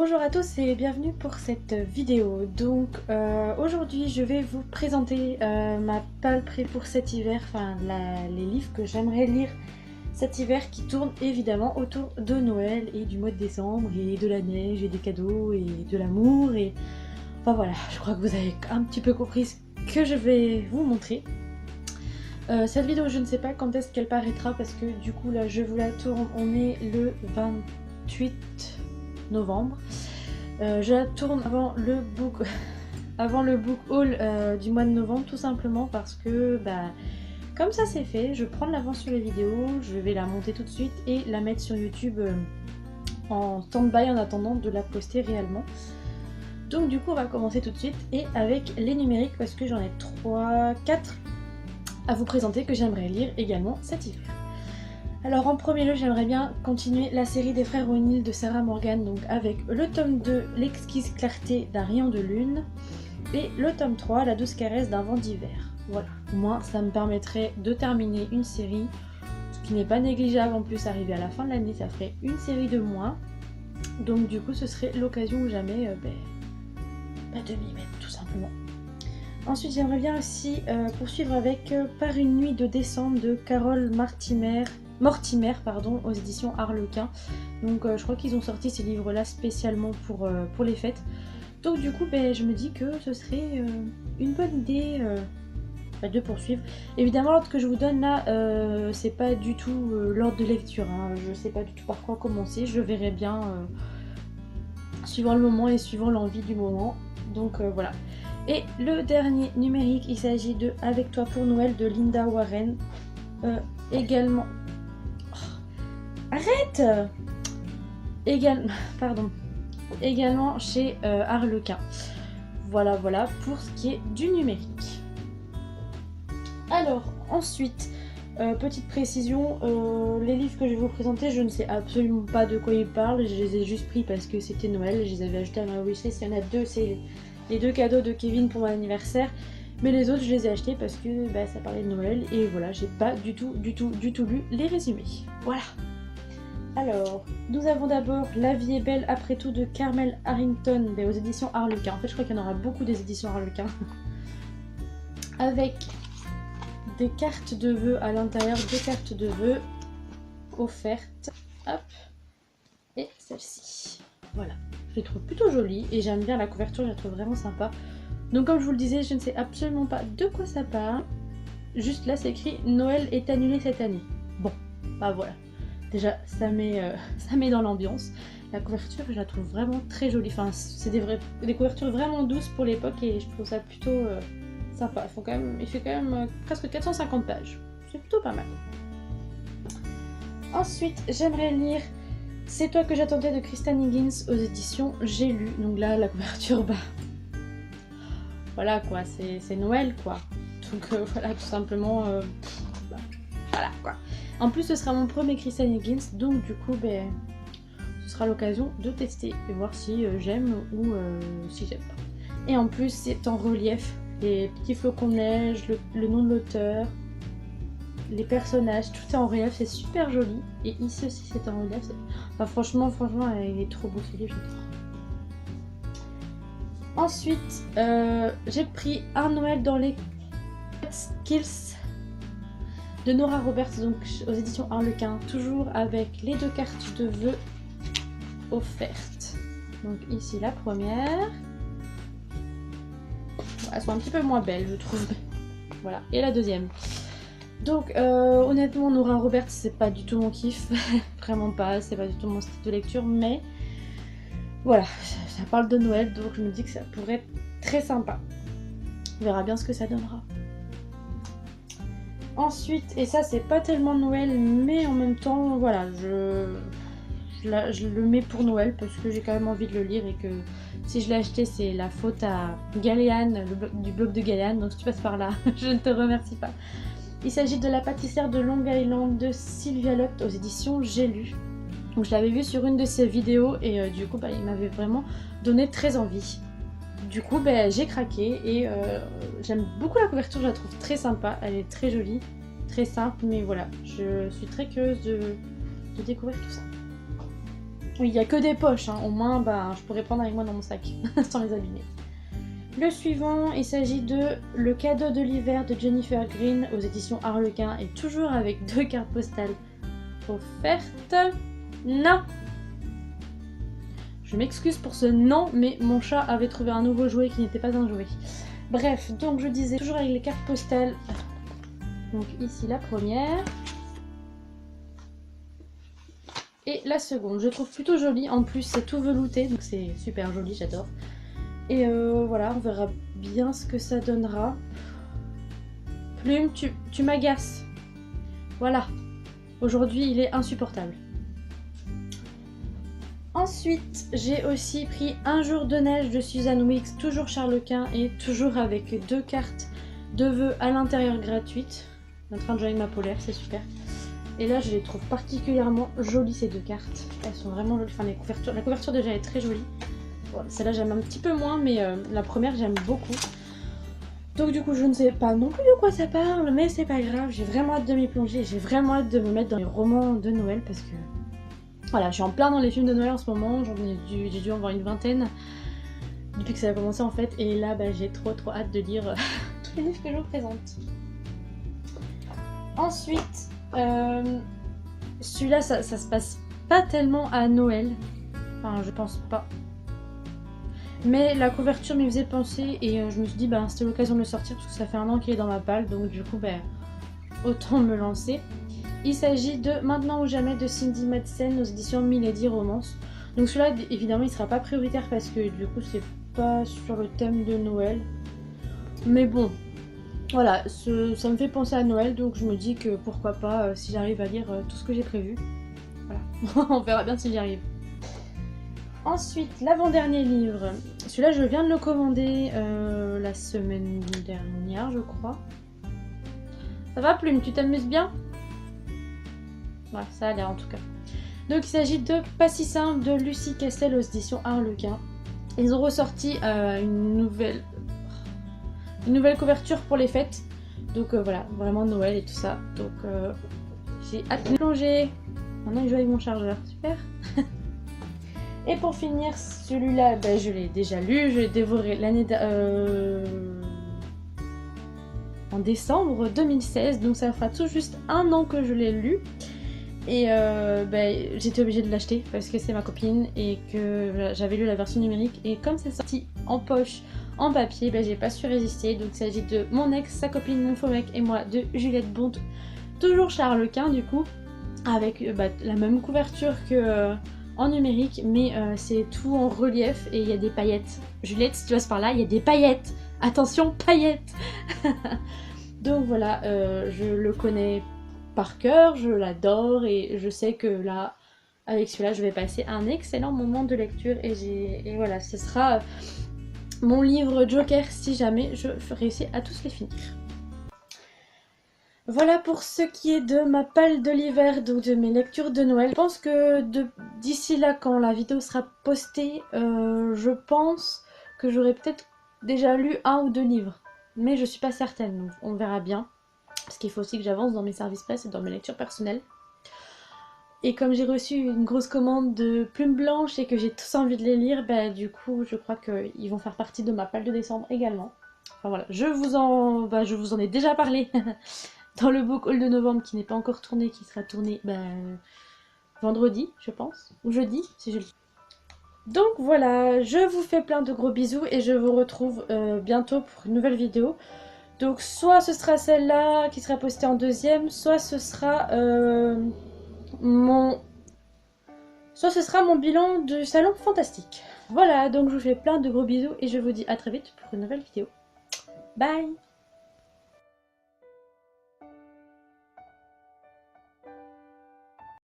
Bonjour à tous et bienvenue pour cette vidéo. Donc aujourd'hui je vais vous présenter ma palperie pour cet hiver, les livres que j'aimerais lire cet hiver qui tournent évidemment autour de Noël et du mois de décembre et de la neige et des cadeaux et de l'amour et enfin voilà, je crois que vous avez un petit peu compris ce que je vais vous montrer. Cette vidéo je ne sais pas quand est-ce qu'elle paraîtra parce que du coup là je vous la tourne, on est le 28 novembre. Je la tourne avant le book haul du mois de novembre tout simplement parce que comme ça c'est fait, je prends de l'avance sur les vidéos, je vais la monter tout de suite et la mettre sur YouTube en stand-by en attendant de la poster réellement. Donc du coup on va commencer tout de suite et avec les numériques parce que j'en ai 4 à vous présenter que j'aimerais lire également cet hiver. Alors en premier lieu, j'aimerais bien continuer la série des frères O'Neill de Sarah Morgan, donc avec le tome 2, l'exquise clarté d'un rayon de lune, et le tome 3, la douce caresse d'un vent d'hiver. Voilà, au moins ça me permettrait de terminer une série, ce qui n'est pas négligeable en plus, arrivé à la fin de l'année, ça ferait une série de moins. Donc du coup ce serait l'occasion ou jamais de m'y mettre tout simplement. Ensuite j'aimerais bien aussi poursuivre avec Par une nuit de décembre de Carole Mortimer, aux éditions Harlequin. Donc je crois qu'ils ont sorti ces livres là spécialement pour les fêtes. Donc du coup je me dis que ce serait une bonne idée de poursuivre. Évidemment l'ordre que je vous donne là c'est pas du tout l'ordre de lecture, hein. Je sais pas du tout par quoi commencer, je verrai bien suivant le moment et suivant l'envie du moment. Donc voilà. Et le dernier numérique, il s'agit de Avec toi pour Noël de Linda Warren. Également... Oh, arrête Également chez Harlequin. Voilà pour ce qui est du numérique. Alors, ensuite, petite précision, les livres que je vais vous présenter, je ne sais absolument pas de quoi ils parlent. Je les ai juste pris parce que c'était Noël, je les avais achetés à ma wishlist. Il y en a deux, c'est les 2 cadeaux de Kevin pour mon anniversaire, mais les autres je les ai achetés parce que ça parlait de Noël et voilà, j'ai pas du tout lu les résumés. Voilà. Alors, nous avons d'abord La vie est belle après tout de Carmel Harrington aux éditions Harlequin. En fait je crois qu'il y en aura beaucoup des éditions Harlequin. Avec des cartes de vœux à l'intérieur, 2 cartes de vœux offertes. Hop. Et celle-ci. Voilà. Je les trouve plutôt jolies et j'aime bien la couverture, je la trouve vraiment sympa. Donc comme je vous le disais, je ne sais absolument pas de quoi ça parle. Juste là c'est écrit Noël est annulé cette année. Bon, voilà. Déjà ça met dans l'ambiance. La couverture je la trouve vraiment très jolie. Enfin c'est des couvertures vraiment douces pour l'époque et je trouve ça plutôt sympa. Il fait quand même presque 450 pages. C'est plutôt pas mal. Ensuite j'aimerais lire C'est toi que j'attendais de Kristen Higgins aux éditions J'ai lu. Donc là la couverture voilà quoi, c'est Noël quoi. Donc voilà tout simplement voilà quoi. En plus ce sera mon premier Kristen Higgins, donc du coup ce sera l'occasion de tester et voir si j'aime ou si j'aime pas. Et en plus c'est en relief, les petits flocons de neige, le nom de l'auteur, les personnages, tout est en relief, c'est super joli. Et ici aussi c'est en relief. Enfin, franchement, il est trop beau ce livre, j'adore. Ensuite, j'ai pris Un Noël dans les Skills de Nora Roberts, donc aux éditions Harlequin, toujours avec les 2 cartes de vœux offertes. Donc ici la première. Elles sont un petit peu moins belles, je trouve. Voilà, et la deuxième. Donc honnêtement Nora Roberts c'est pas du tout mon kiff, vraiment pas, c'est pas du tout mon style de lecture, mais voilà, ça parle de Noël donc je me dis que ça pourrait être très sympa. On verra bien ce que ça donnera. Ensuite, et ça c'est pas tellement Noël mais en même temps voilà, je le mets pour Noël parce que j'ai quand même envie de le lire et que si je l'ai acheté c'est la faute à Galéane, du blog de Galéane, donc si tu passes par là, je ne te remercie pas. Il s'agit de La pâtissière de Long Island de Sylvia Lott aux éditions J'ai lu. Donc je l'avais vu sur une de ses vidéos et du coup il m'avait vraiment donné très envie. Du coup j'ai craqué et j'aime beaucoup la couverture, je la trouve très sympa, elle est très jolie, très simple, mais voilà, je suis très curieuse de découvrir tout ça. Oui, il n'y a que des poches, hein. Au moins bah, je pourrais prendre avec moi dans mon sac sans les abîmer. Le suivant, il s'agit de Le cadeau de l'hiver de Jennifer Green aux éditions Harlequin et toujours avec 2 cartes postales offertes. Non! Je m'excuse pour ce non, mais mon chat avait trouvé un nouveau jouet qui n'était pas un jouet. Bref, donc je disais toujours avec les cartes postales. Donc ici la première. Et la seconde, je trouve plutôt jolie. En plus, c'est tout velouté, donc c'est super joli, j'adore. Et voilà, on verra bien ce que ça donnera. Plume, tu m'agaces. Voilà. Aujourd'hui, il est insupportable. Ensuite, j'ai aussi pris Un jour de neige de Suzanne Weeks, toujours Charles-Quint et toujours avec 2 cartes de vœux à l'intérieur gratuites. On est en train de jouer avec ma polaire, c'est super. Et là, je les trouve particulièrement jolies ces 2 cartes. Elles sont vraiment jolies. Enfin, la couverture déjà est très jolie. Bon, celle-là, j'aime un petit peu moins, mais la première, j'aime beaucoup. Donc du coup, je ne sais pas non plus de quoi ça parle, mais c'est pas grave. J'ai vraiment hâte de m'y plonger. J'ai vraiment hâte de me mettre dans les romans de Noël parce que... Voilà, je suis en plein dans les films de Noël en ce moment. J'ai dû en voir une vingtaine depuis que ça a commencé en fait. Et là, bah, j'ai trop hâte de lire tous les livres que je vous présente. Ensuite, celui-là, ça se passe pas tellement à Noël. Enfin, je pense pas. Mais la couverture m'y faisait penser et je me suis dit bah c'était l'occasion de le sortir parce que ça fait un an qu'il est dans ma palle, donc du coup bah, autant me lancer. Il s'agit de Maintenant ou jamais de Cindy Madsen aux éditions Milady Romance. Donc celui-là évidemment il sera pas prioritaire parce que du coup c'est pas sur le thème de Noël. Mais bon, voilà, ça me fait penser à Noël, donc je me dis que pourquoi pas si j'arrive à lire tout ce que j'ai prévu. Voilà, on verra bien si j'y arrive. Ensuite, l'avant-dernier livre. Celui-là, je viens de le commander la semaine dernière, je crois. Ça va, Plume? Tu t'amuses bien? Ouais, ça a l'air en tout cas. Donc, il s'agit de Pas si simple de Lucie Castel aux éditions Harlequin. Ils ont ressorti une nouvelle couverture pour les fêtes. Donc voilà, vraiment Noël et tout ça. Donc j'ai hâte de plonger. Maintenant, je joue avec mon chargeur. Super. Et pour finir, celui-là, ben, je l'ai déjà lu, je l'ai dévoré l'année en décembre 2016, donc ça fera tout juste 1 an que je l'ai lu. Et ben, j'étais obligée de l'acheter parce que c'est ma copine et que j'avais lu la version numérique. Et comme c'est sorti en poche, en papier, ben, j'ai pas su résister. Donc il s'agit de Mon ex, sa copine, mon faux mec et moi de Juliette Bonte, toujours Charles-Quint du coup, avec la même couverture que... en numérique, mais c'est tout en relief et il y a des paillettes. Juliette, si tu passes par là, il y a des paillettes. Attention, paillettes. Donc voilà, je le connais par cœur, je l'adore et je sais que là, avec celui-là, je vais passer un excellent moment de lecture et voilà, ce sera mon livre Joker si jamais je réussis à tous les finir. Voilà pour ce qui est de ma palle de l'hiver, donc de mes lectures de Noël. Je pense que d'ici là, quand la vidéo sera postée, je pense que j'aurai peut-être déjà lu 1 ou 2 livres. Mais je suis pas certaine, donc on verra bien. Parce qu'il faut aussi que j'avance dans mes services presse et dans mes lectures personnelles. Et comme j'ai reçu une grosse commande de plumes blanches et que j'ai tous envie de les lire, bah du coup je crois qu'ils vont faire partie de ma palle de décembre également. Enfin voilà, je vous en ai déjà parlé dans le book haul de novembre qui n'est pas encore tourné, qui sera tourné vendredi je pense, ou jeudi si je le... Donc voilà, je vous fais plein de gros bisous et je vous retrouve bientôt pour une nouvelle vidéo. Donc soit ce sera celle-là qui sera postée en deuxième, soit ce sera mon bilan du salon fantastique. Voilà, donc je vous fais plein de gros bisous et je vous dis à très vite pour une nouvelle vidéo. Bye!